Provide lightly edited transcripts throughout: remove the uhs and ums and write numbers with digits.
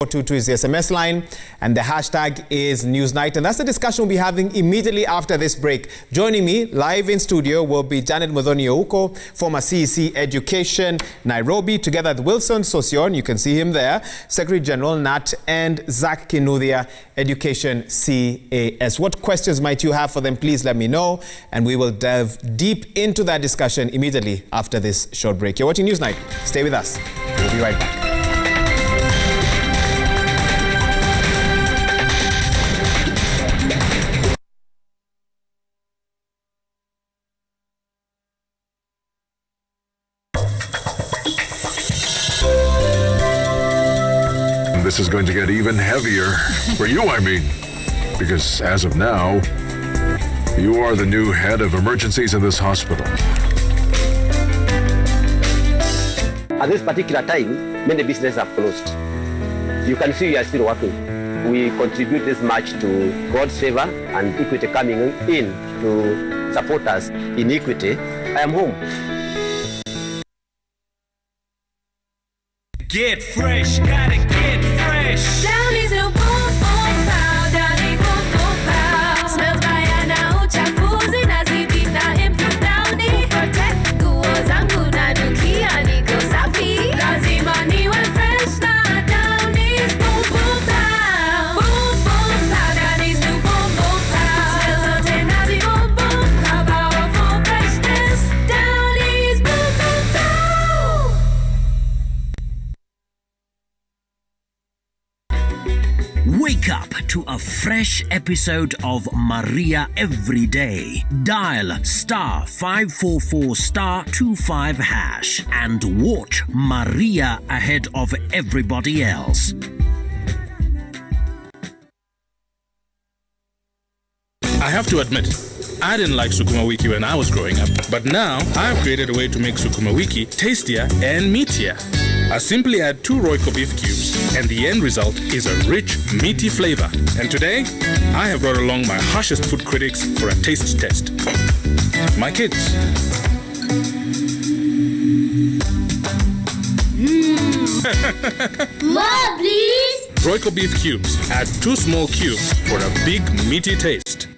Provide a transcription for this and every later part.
422 is the SMS line, and the hashtag is NEWSNIGHT, and that's the discussion we'll be having immediately after this break. Joining me live in studio will be Janet Muthoni-Ouko, former CEC Education, Nairobi, together with Wilson Sosion, you can see him there, Secretary General, NAT, and Zach Kinuthia, Education CAS. What questions might you have for them? Please let me know, and we will delve deep into that discussion immediately after this short break. You're watching NEWSNIGHT. Stay with us. We'll be right back. This is going to get even heavier. For you, I mean. Because as of now, you are the new head of emergencies in this hospital. At this particular time, many businesses have closed. You can see we are still working. We contribute this much to God's favor and equity coming in to support us in equity. I am home. Get fresh, gotta get fresh. Down is no boom boom pow, down is boom boom pow. Smells by na uchafuzi na zibi na improve down ni protect nguo zangu na nukia niko safi. Lazima niwe fresh na down is boom boom pow. Boom boom pow, down is no boom boom pow. Smells zote na zi boom boom pow. Powerful freshness, down is boom boom pow. Wake up to a fresh episode of Maria every day. Dial *544*25# and watch Maria ahead of everybody else. I have to admit, I didn't like Sukuma Wiki when I was growing up, but now I've created a way to make Sukuma Wiki tastier and meatier. I simply add 2 Royco beef cubes, and the end result is a rich, meaty flavor. And today, I have brought along my harshest food critics for a taste test. My kids. More, please. Royco beef cubes. Add 2 small cubes for a big, meaty taste.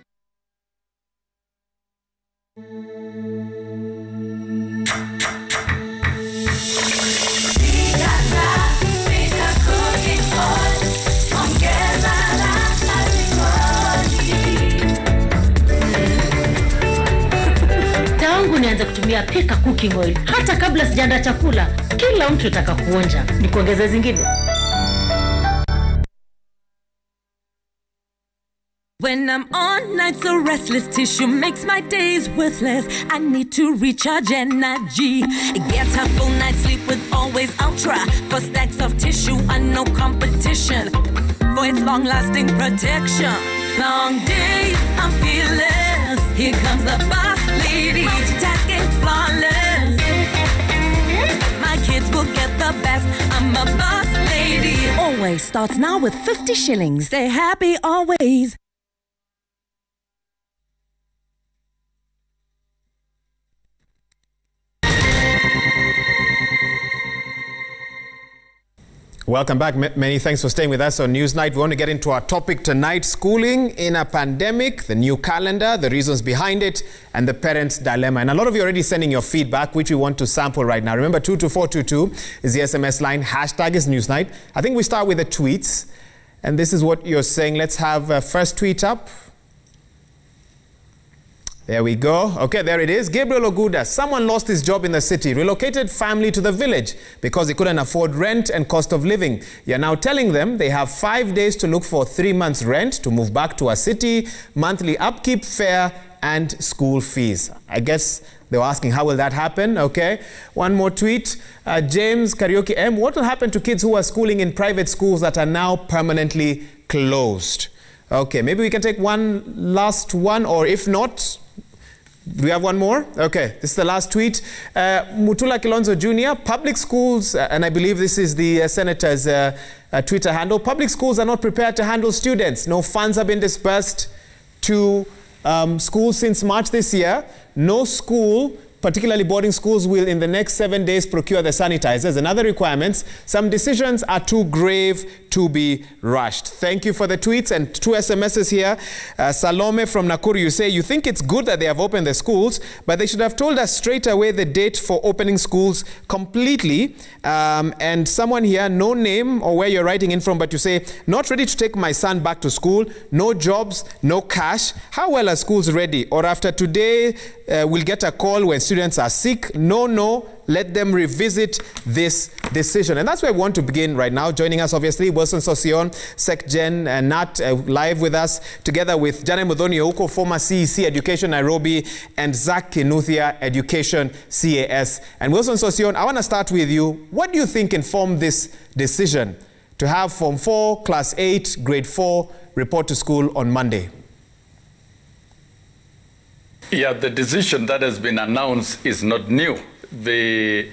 Tangu nianze kutumia Pika cooking oil, hata kabla sijaandaa chakula, kila mtu ataka kuonja. Nikuongeze zingine. When I'm on nights, a restless tissue makes my days worthless. I need to recharge energy. Get a full night's sleep with Always Ultra. For stacks of tissue and no competition. For its long-lasting protection. Long days, I'm fearless. Here comes the boss lady. Multitasking flawless. My kids will get the best. I'm a boss lady. Always starts now with 50 shillings. Stay happy always. Welcome back. Many thanks for staying with us on NEWSNIGHT. We want to get into our topic tonight: schooling in a pandemic, the new calendar, the reasons behind it, and the parents' dilemma. And a lot of you are already sending your feedback, which we want to sample right now. Remember, 22422 is the SMS line. Hashtag is NEWSNIGHT. I think we start with the tweets. And this is what you're saying. Let's have first tweet up. There we go. Okay, there it is. Gabriel Oguda. Someone lost his job in the city, relocated family to the village because they couldn't afford rent and cost of living. You're now telling them they have 5 days to look for 3 months' rent to move back to a city, monthly upkeep, fare, and school fees. I guess they were asking, how will that happen? Okay. One more tweet. James Karaoke M. What will happen to kids who are schooling in private schools that are now permanently closed? Okay, maybe we can take one last one, or if not, do we have one more? Okay, this is the last tweet. Mutula Kilonzo Jr., public schools, and I believe this is the senator's Twitter handle, public schools are not prepared to handle students. No funds have been dispersed to schools since March this year. No school particularly boarding schools, will in the next 7 days procure the sanitizers and other requirements. Some decisions are too grave to be rushed. Thank you for the tweets and 2 SMSs here. Salome from Nakuru, you say, you think it's good that they have opened the schools, but they should have told us straight away the date for opening schools completely. And someone here, no name or where you're writing in from, but you say, not ready to take my son back to school, no jobs, no cash. How well are schools ready? Or after today, we'll get a call when students are sick. No, let them revisit this decision. And that's where we want to begin right now. Joining us, obviously, Wilson Sosion, SecGen, and Nat, live with us, together with Janet Muthoni-Ouko, former CEC Education Nairobi, and Zach Kinuthia, Education CAS. And Wilson Sosion, I want to start with you. What do you think informed this decision to have Form 4, Class 8, Grade 4 report to school on Monday? Yeah, the decision that has been announced is not new. The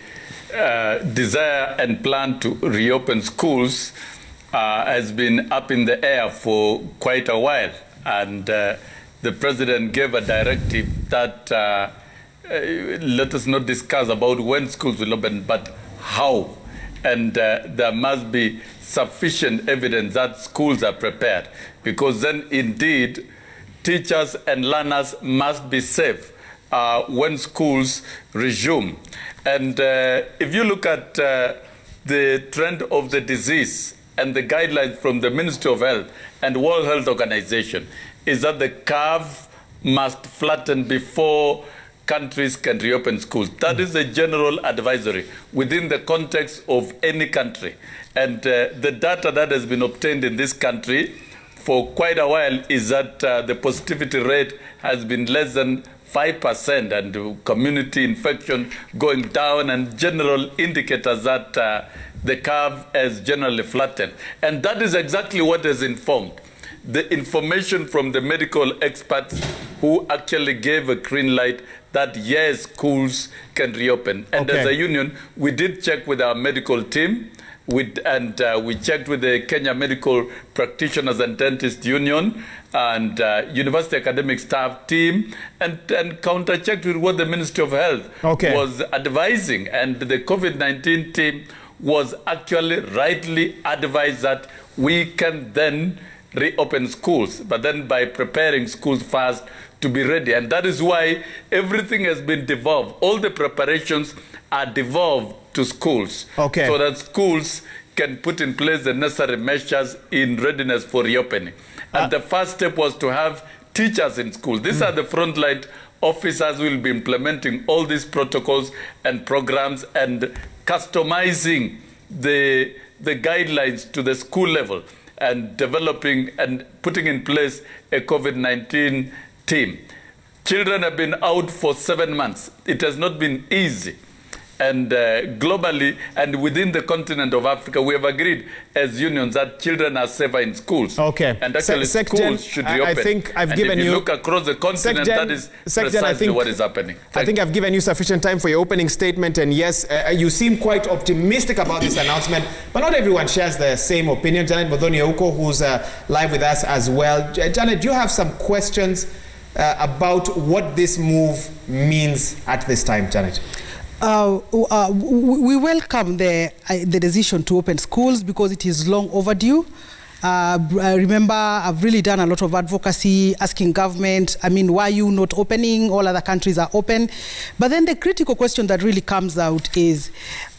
desire and plan to reopen schools has been up in the air for quite a while. And the president gave a directive that let us not discuss about when schools will open, but how. And there must be sufficient evidence that schools are prepared, because then indeed teachers and learners must be safe when schools resume. And if you look at the trend of the disease and the guidelines from the Ministry of Health and World Health Organization, is that the curve must flatten before countries can reopen schools. That is a general advisory within the context of any country. And the data that has been obtained in this country for quite a while is that the positivity rate has been less than 5%, and community infection going down, and general indicators that the curve has generally flattened. And that is exactly what has informed the information from the medical experts who actually gave a green light that yes, schools can reopen. And as a union, we did check with our medical team, we checked with the Kenya Medical Practitioners and Dentists Union and University Academic Staff Team, and counter-checked with what the Ministry of Health was advising. And the COVID-19 team was actually rightly advised that we can then reopen schools, but then by preparing schools first to be ready. And that is why everything has been devolved. All the preparations are devolved to schools, so that schools can put in place the necessary measures in readiness for reopening. And the first step was to have teachers in schools. These are the frontline officers who will be implementing all these protocols and programs and customizing the guidelines to the school level, and developing and putting in place a COVID-19 team. Children have been out for 7 months. It has not been easy. And globally and within the continent of Africa, we have agreed as unions that children are safer in schools. And actually schools should reopen. I think I've given if you look across the continent, that is precisely what is happening. I think I've given you sufficient time for your opening statement. And yes, you seem quite optimistic about this announcement, but not everyone shares the same opinion. Janet Muthoni-Ouko, who's live with us as well. Janet, do you have some questions about what this move means at this time, Janet? We welcome the decision to open schools because it is long overdue. I remember I've really done a lot of advocacy, asking government, why are you not opening? All other countries are open. But then the critical question that really comes out is,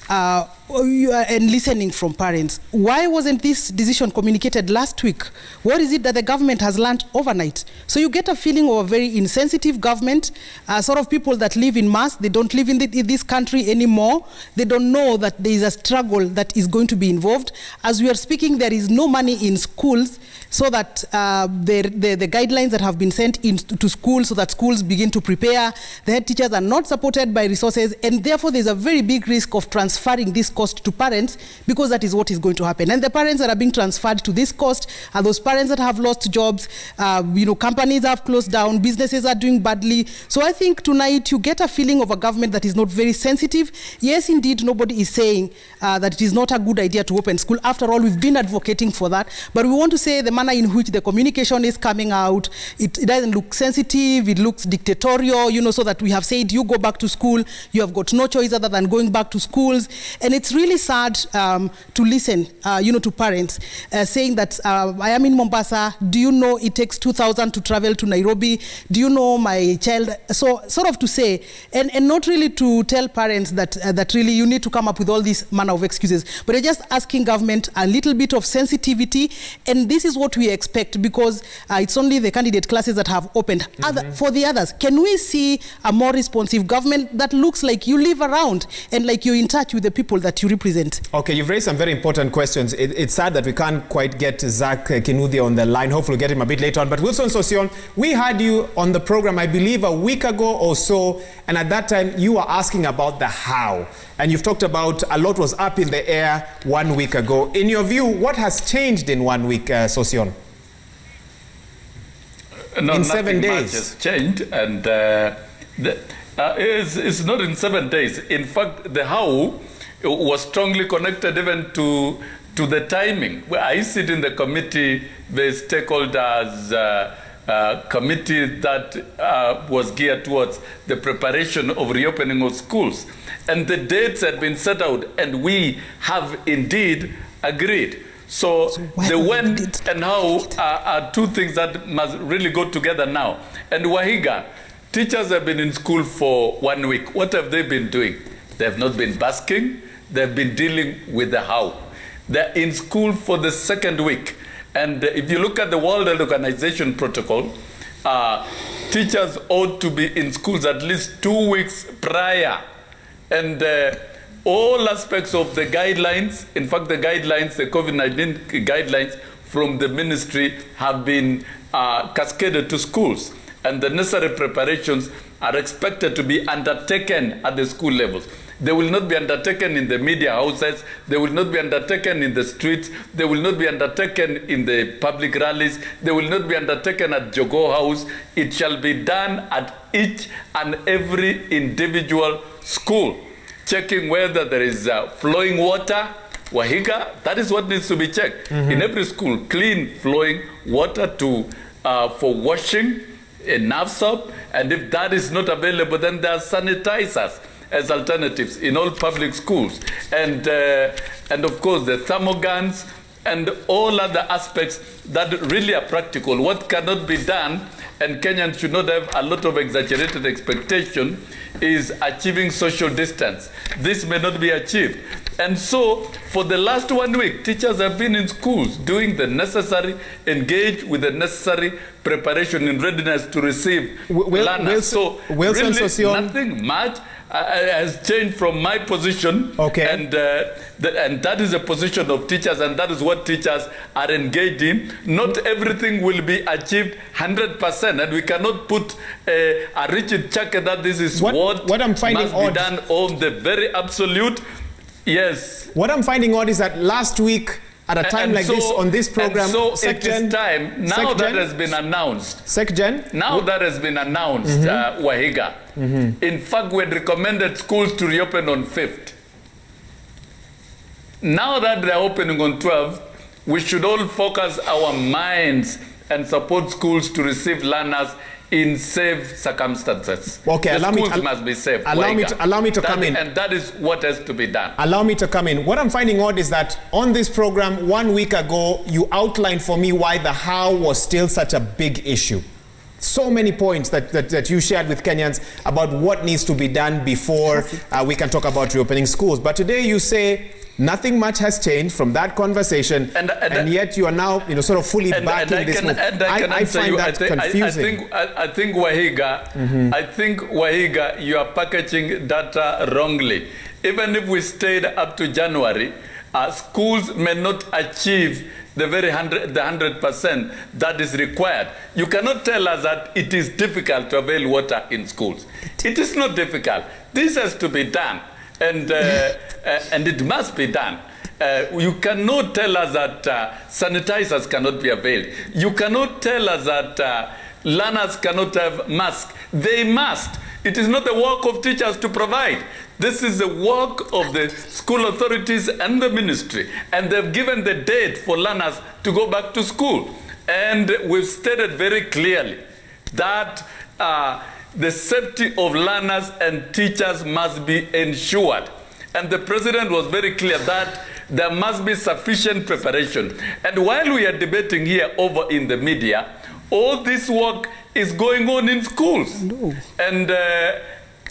and listening from parents, why wasn't this decision communicated last week? What is it that the government has learned overnight? So you get a feeling of a very insensitive government, sort of people that live in mass. They don't live in this country anymore. They don't know that there is a struggle that is going to be involved. As we are speaking, there is no money in schools so that the guidelines that have been sent to schools so that schools begin to prepare. The head teachers are not supported by resources, and therefore there's a very big risk of transferring this cost to parents, because that is what is going to happen. And the parents that are being transferred to this cost are those parents that have lost jobs, companies have closed down, businesses are doing badly. So I think tonight you get a feeling of a government that is not very sensitive. Yes, indeed, nobody is saying that it is not a good idea to open school. After all, we've been advocating for that. But we want to say the manner in which the communication is coming out, it doesn't look sensitive, it looks dictatorial, so that we have said, you go back to school, you have got no choice other than going back to schools. And it's really sad to listen, to parents saying that I am in Mombasa, do you know it takes 2,000 to travel to Nairobi? Do you know my child? So sort of to say, and not really to tell parents that really you need to come up with all these manner of excuses, but they're just asking government a little bit of sensitivity, and this is what we expect, because it's only the candidate classes that have opened. For the others, can we see a more responsive government that looks like you live around and like you're in touch with the people that you represent? Okay, you've raised some very important questions. It's sad that we can't quite get Zach Kinuthia on the line. Hopefully we'll get him a bit later on. But Wilson Sossion, we had you on the program, I believe, a week ago or so, and at that time you were asking about the how. And you've talked about a lot was up in the air 1 week ago. In your view, what has changed in 1 week, Sossion? No, in 7 days. Much has changed, and it's not in 7 days. In fact, the how was strongly connected even to the timing. I sit in the committee, the stakeholders committee that was geared towards the preparation of reopening of schools. And the dates had been set out, and we have indeed agreed. So the when and how are two things that must really go together now. And Wahiga, teachers have been in school for 1 week. What have they been doing? They have not been basking. They've been dealing with the how. They're in school for the 2nd week. And if you look at the World Health Organization protocol, teachers ought to be in schools at least 2 weeks prior. And all aspects of the guidelines, in fact, the guidelines, the COVID-19 guidelines from the ministry have been cascaded to schools. And the necessary preparations are expected to be undertaken at the school levels. They will not be undertaken in the media houses. They will not be undertaken in the streets. They will not be undertaken in the public rallies. They will not be undertaken at Jogo House. It shall be done at each and every individual school, checking whether there is flowing water. Wahiga, that is what needs to be checked. In every school, clean flowing water for washing, enough soap, and if that is not available, then there are sanitizers as alternatives in all public schools. And of course, the thermoguns and all other aspects that really are practical. What cannot be done, and Kenyans should not have a lot of exaggerated expectation, is achieving social distance. This may not be achieved. And so, for the last 1 week, teachers have been in schools doing the necessary, engaged with the necessary preparation and readiness to receive learners. So, really, nothing much has changed from my position. Okay. And that is a position of teachers, and that is what teachers are engaged in. Not everything will be achieved 100%, and we cannot put a rigid check that this is what I'm finding must be done on the very absolute. Yes. What I'm finding odd is that last week, at a time like this, on this program, so it is time, now that has been announced. Now that has been announced, Wahiga. In fact, we had recommended schools to reopen on 5th. Now that they're opening on 12th, we should all focus our minds and support schools to receive learners in safe circumstances. Okay, the schools must be safe. Allow me to come in. And that is what has to be done. Allow me to come in. What I'm finding odd is that on this program 1 week ago, you outlined for me why the how was still such a big issue. So many points that you shared with Kenyans about what needs to be done before we can talk about reopening schools. But today you say nothing much has changed from that conversation, and yet you are now, sort of fully backing this move. I find that confusing. I think Wahiga, I think Wahiga, you are packaging data wrongly. Even if we stayed up to January, schools may not achieve the very 100% that is required. You cannot tell us that it is difficult to avail water in schools. It is not difficult. This has to be done. and it must be done. You cannot tell us that sanitizers cannot be availed. You cannot tell us that learners cannot have masks. They must. It is not the work of teachers to provide. This is the work of the school authorities and the ministry. And they've given the date for learners to go back to school. And we've stated very clearly that the safety of learners and teachers must be ensured. And the president was very clear that there must be sufficient preparation. And while we are debating here over in the media, all this work is going on in schools. No.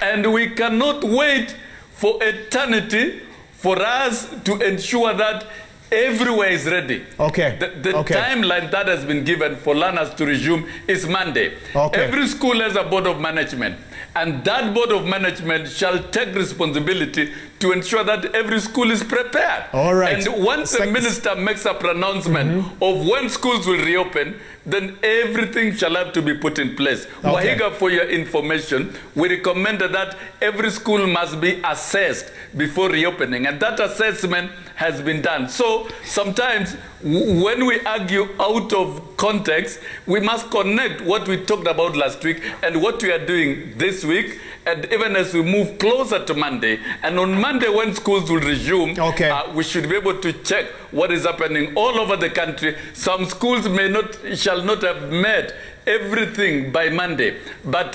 And we cannot wait for eternity for us to ensure that everywhere is ready. Okay. The timeline that has been given for learners to resume is Monday. Okay. Every school has a board of management. And that board of management shall take responsibility to ensure that every school is prepared. All right. And once the minister makes a pronouncement of when schools will reopen, then everything shall have to be put in place. Okay. Wahiga, for your information, we recommended that every school must be assessed before reopening, and that assessment has been done. So sometimes when we argue out of context, we must connect what we talked about last week and what we are doing this week, and even as we move closer to Monday. And on Monday, when schools will resume, we should be able to check what is happening all over the country. Some schools shall not have met everything by Monday,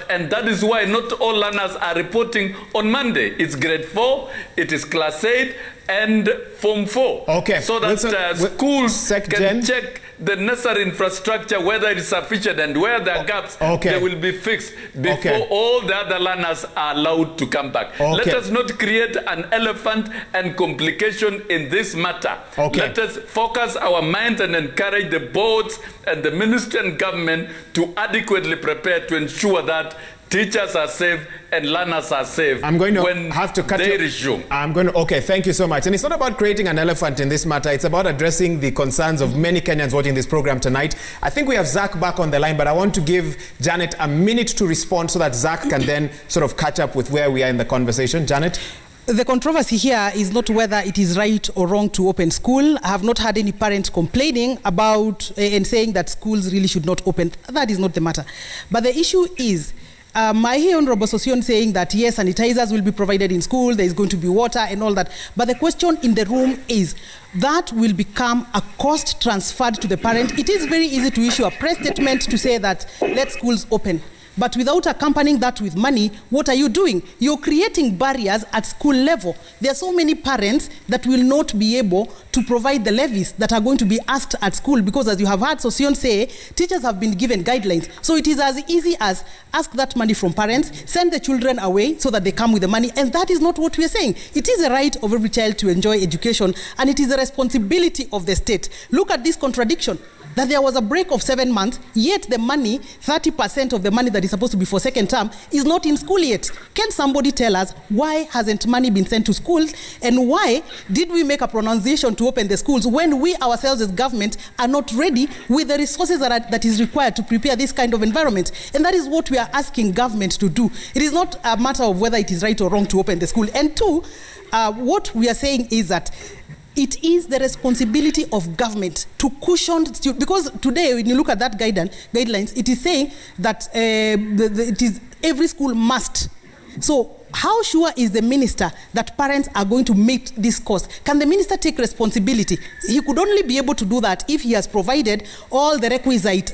and that is why not all learners are reporting on Monday. It's grade 4, it is class 8, and Form 4. Okay. So that schools can check the necessary infrastructure, whether it is sufficient, and where there are gaps, they will be fixed before all the other learners are allowed to come back. Let us not create an elephant and complication in this matter. Let us focus our minds and encourage the boards and the ministry and government to adequately prepare to ensure that teachers are safe and learners are safe. I'm going to when have to cut they resume. Okay, thank you so much. And it's not about creating an elephant in this matter. It's about addressing the concerns of many Kenyans watching this program tonight. I think we have Zach back on the line, but I want to give Janet a minute to respond so that Zach can then sort of catch up with where we are in the conversation. Janet? The controversy here is not whether it is right or wrong to open school. I have not had any parents complaining about and saying that schools really should not open. That is not the matter. But the issue is, I hear Honorable Sosion saying that yes, sanitizers will be provided in school, there is going to be water and all that. But the question in the room is, that will become a cost transferred to the parent. It is very easy to issue a press statement to say that let schools open. But without accompanying that with money, what are you doing? You're creating barriers at school level. There are so many parents that will not be able to provide the levies that are going to be asked at school, because as you have heard Sosion say, teachers have been given guidelines. So it is as easy as ask that money from parents, send the children away so that they come with the money. And that is not what we are saying. It is a right of every child to enjoy education, and it is a responsibility of the state. Look at this contradiction. That there was a break of 7 months, yet the money, 30% of the money that is supposed to be for second term, is not in school yet. Can somebody tell us why hasn't money been sent to schools, and why did we make a pronunciation to open the schools when we ourselves as government are not ready with the resources that is required to prepare this kind of environment? And that is what we are asking government to do. It is not a matter of whether it is right or wrong to open the school. And two, what we are saying is that it is the responsibility of government to cushion students, because today when you look at that guidelines, it is saying that it is every school must. So how sure is the minister that parents are going to meet this cost? Can the minister take responsibility? He could only be able to do that if he has provided all the requisite,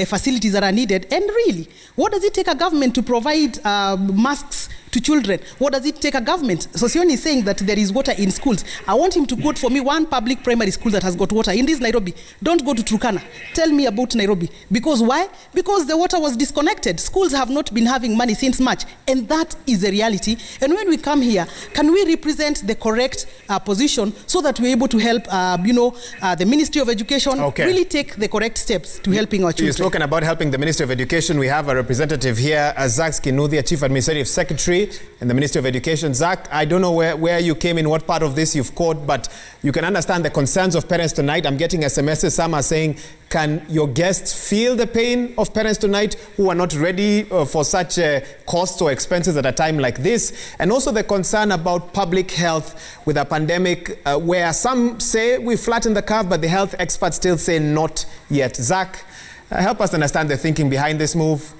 facilities that are needed. And really, what does it take a government to provide masks to children? What does it take a government? Sosioni is saying that there is water in schools. I want him to quote for me one public primary school that has got water in this Nairobi. Don't go to Turkana. Tell me about Nairobi. Because why? Because the water was disconnected. Schools have not been having money since March, and that is the reality. And when we come here, can we represent the correct position so that we're able to help, the Ministry of Education really take the correct steps to helping our children? You've spoken about helping the Ministry of Education. We have a representative here, Zach Kinuthia, Chief Administrative Secretary Ministry and the Ministry of Education. Zach, I don't know where you came in, what part of this you've caught, but you can understand the concerns of parents tonight. I'm getting SMSs. Some are saying, can your guests feel the pain of parents tonight who are not ready for such costs or expenses at a time like this? And also the concern about public health with a pandemic where some say we flattened the curve, but the health experts still say not yet. Zach, help us understand the thinking behind this move.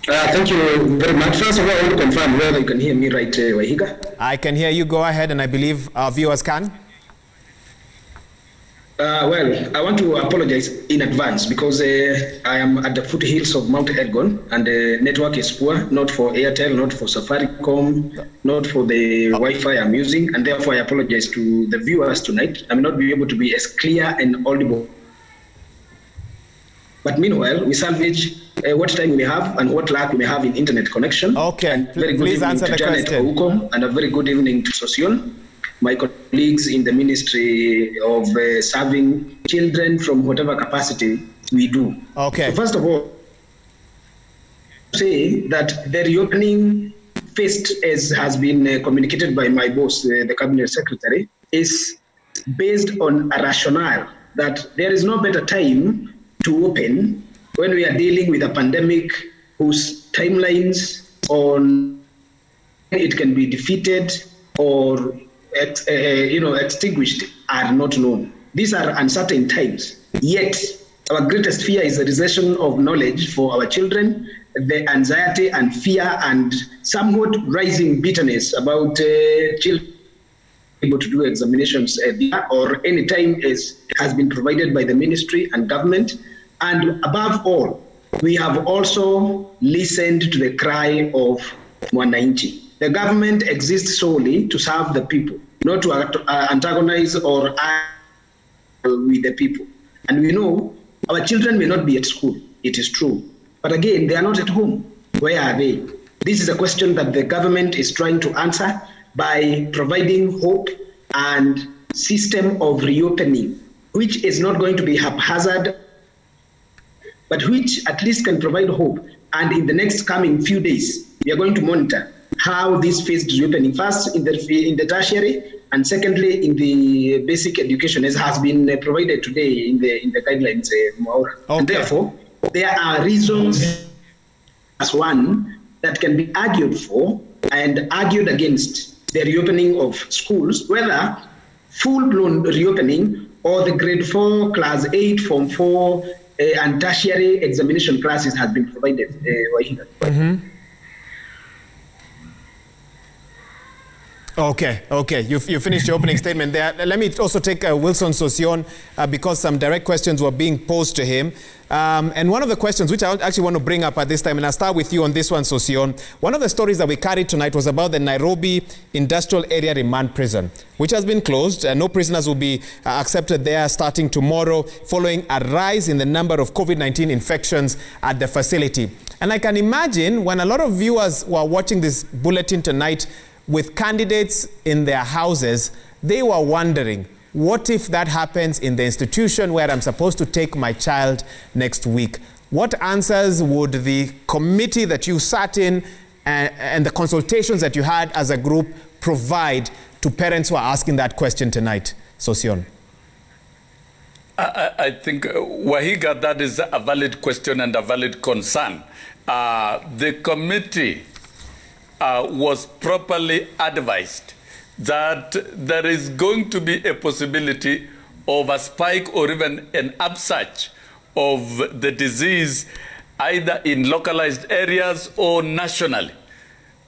Thank you very much. First of all, I want to confirm whether you can hear me right, Wahiga. I can hear you. Go ahead, and I believe our viewers can. Well, I want to apologize in advance because I am at the foothills of Mount Elgon and the network is poor, not for Airtel, not for Safaricom, not for the Wi-Fi I'm using, and therefore I apologize to the viewers tonight. I may not be able to be as clear and audible. But meanwhile, we salvage what time we may have and what lack we may have in internet connection. Okay, and very good please answer the Janet question. Ouko, and a very good evening to Sosion, my colleagues in the Ministry of Serving Children from whatever capacity we do. Okay. So first of all, say that the reopening phased, as has been communicated by my boss, the Cabinet Secretary, is based on a rationale that there is no better time to open when we are dealing with a pandemic whose timelines on it can be defeated or extinguished are not known. These are uncertain times. Yet our greatest fear is the recession of knowledge for our children, the anxiety and fear and somewhat rising bitterness about children able to do examinations or any time has been provided by the ministry and government. And above all, we have also listened to the cry of Mwananchi. The government exists solely to serve the people, not to antagonize or with the people. And we know our children may not be at school, it is true. But again, they are not at home. Where are they? This is a question that the government is trying to answer by providing hope and system of reopening, which is not going to be haphazard, but which at least can provide hope. And in the next coming few days, we are going to monitor how this phased reopening, first in the tertiary, and secondly in the basic education, as has been provided today in the guidelines. Okay. And therefore, there are reasons as one that can be argued for and argued against the reopening of schools, whether full-blown reopening or the grade 4, class 8, form 4, and tertiary examination classes has been provided. Okay. You finished your opening statement there. Let me also take Wilson Sosion because some direct questions were being posed to him. And one of the questions which I actually want to bring up at this time, and I'll start with you on this one, Sosion. One of the stories that we carried tonight was about the Nairobi Industrial Area Remand Prison, which has been closed. No prisoners will be accepted there starting tomorrow, following a rise in the number of COVID-19 infections at the facility. And I can imagine when a lot of viewers were watching this bulletin tonight with candidates in their houses, they were wondering, what if that happens in the institution where I'm supposed to take my child next week? What answers would the committee that you sat in and the consultations that you had as a group provide to parents who are asking that question tonight? Sosion. I think, Wahiga, that is a valid question and a valid concern. The committee was properly advised that there is going to be a possibility of a spike or even an upsurge of the disease either in localized areas or nationally.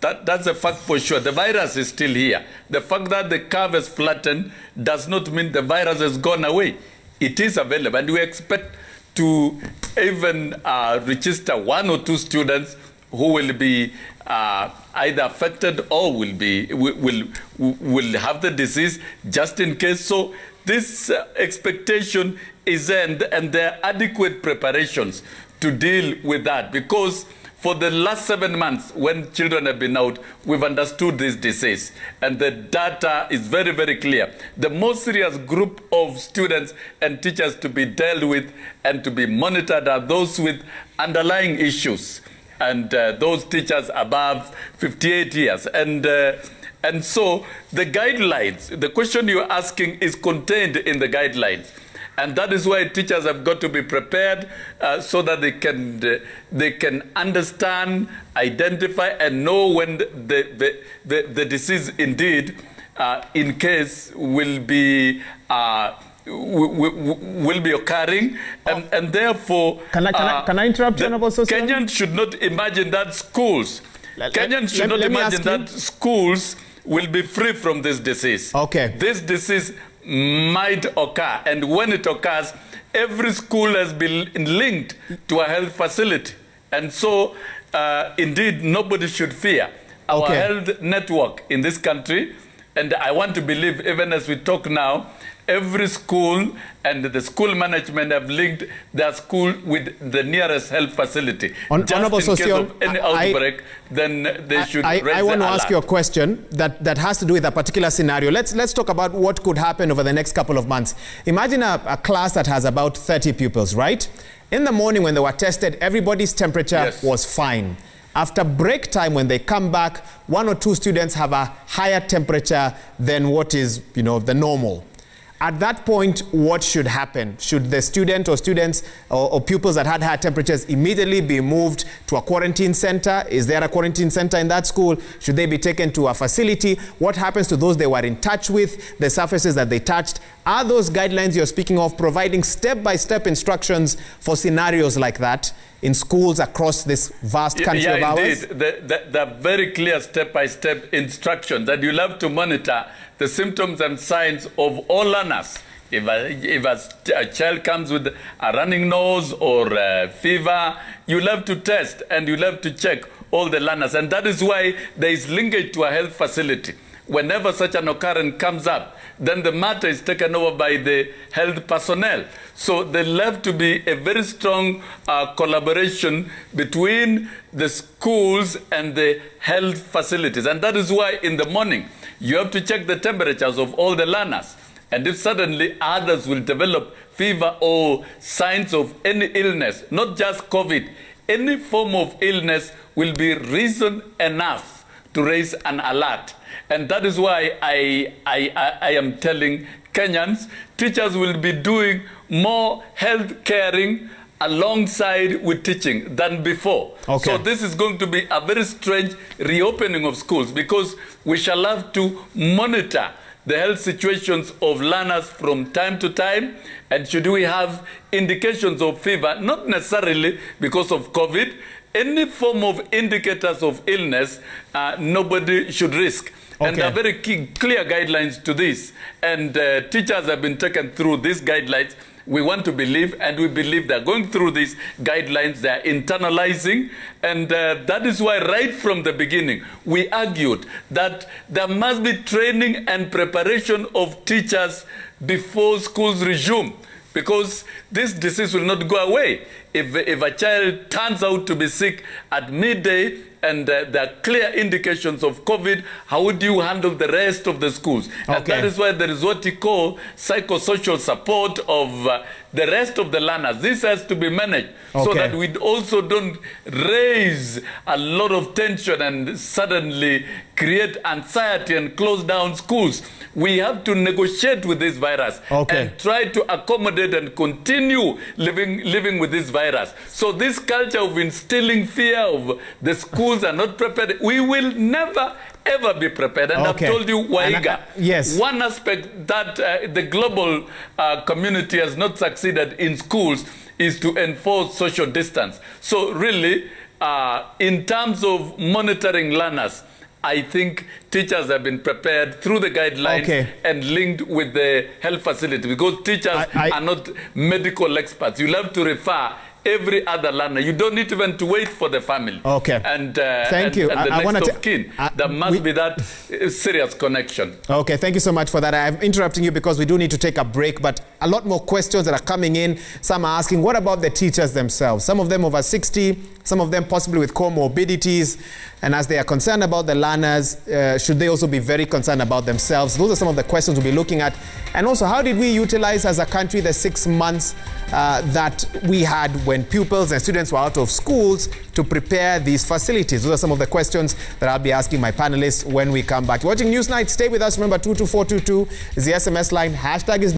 That's a fact for sure. The virus is still here. The fact that the curve is flattened does not mean the virus has gone away. It is available, and we expect to even register 1 or 2 students who will be either affected or will have the disease just in case. So this expectation is there, and there are adequate preparations to deal with that, because for the last 7 months when children have been out, we've understood this disease, and the data is very, very clear. The most serious group of students and teachers to be dealt with and to be monitored are those with underlying issues, and those teachers above 58 years. And so the guidelines, the question you're asking is contained in the guidelines. And that is why teachers have got to be prepared so that they can understand, identify, and know when the disease indeed, in case, will be occurring, and therefore, can I interrupt you, Honorable Sosion? Kenyans should not imagine that schools. Kenyans should not imagine that schools will be free from this disease. Okay. This disease might occur, and when it occurs, every school has been linked to a health facility, and so indeed nobody should fear. Our health network in this country, and I want to believe even as we talk now, every school and the school management have linked their school with the nearest health facility. Just in case of any outbreak, then they should raise I want to alert. ask you a question that has to do with a particular scenario. Let's talk about what could happen over the next couple of months. Imagine a class that has about 30 pupils, right? In the morning when they were tested, everybody's temperature was fine. After break time, when they come back, 1 or 2 students have a higher temperature than what is, the normal. At that point, what should happen? Should the student or students or pupils that had high temperatures immediately be moved to a quarantine center? Is there a quarantine center in that school? Should they be taken to a facility? What happens to those they were in touch with, the surfaces that they touched? Are those guidelines you're speaking of providing step-by-step instructions for scenarios like that in schools across this vast country of ours? Indeed. The very clear step-by-step instructions that you'll have to monitor the symptoms and signs of all learners. If a child comes with a running nose or fever, you'll have to test and you'll have to check all the learners. And that is why there is linkage to a health facility. Whenever such an occurrence comes up, then the matter is taken over by the health personnel. So there'll have to be a very strong collaboration between the schools and the health facilities. And that is why in the morning, you have to check the temperatures of all the learners. And if suddenly others will develop fever or signs of any illness, not just COVID, any form of illness will be reason enough to raise an alert. And that is why I am telling Kenyans, teachers will be doing more health caring alongside with teaching than before. So this is going to be a very strange reopening of schools, because we shall have to monitor the health situations of learners from time to time. And should we have indications of fever, not necessarily because of COVID, any form of indicators of illness, nobody should risk. And there are very clear guidelines to this. And teachers have been taken through these guidelines. We want to believe, and we believe they're going through these guidelines, they're internalizing, and that is why right from the beginning, we argued that there must be training and preparation of teachers before schools resume, because this disease will not go away. If a child turns out to be sick at midday, and there are clear indications of COVID, how would you handle the rest of the schools? And that is why there is what we call psychosocial support of the rest of the learners. This has to be managed so that we also don't raise a lot of tension and suddenly create anxiety and close down schools. We have to negotiate with this virus and try to accommodate and continue living with this virus. So this culture of instilling fear of the schools are not prepared, we will never ever be prepared. And I've told you, Waiga, one aspect that the global community has not succeeded in schools is to enforce social distance. So really, in terms of monitoring learners, I think teachers have been prepared through the guidelines and linked with the health facility, because teachers are not medical experts. You'll have to refer every other learner. You don't need even to wait for the family. And thank you. And the next of kin. There must be that serious connection. Thank you so much for that. I'm interrupting you because we do need to take a break, but a lot more questions that are coming in. Some are asking, what about the teachers themselves? Some of them over 60, some of them possibly with comorbidities. And as they are concerned about the learners, should they also be very concerned about themselves? Those are some of the questions we'll be looking at. And also, how did we utilize as a country the 6 months that we had when pupils and students were out of schools to prepare these facilities? Those are some of the questions that I'll be asking my panelists when we come back. You're watching NewsNight. Stay with us. Remember, 22422 is the SMS line. Hashtag is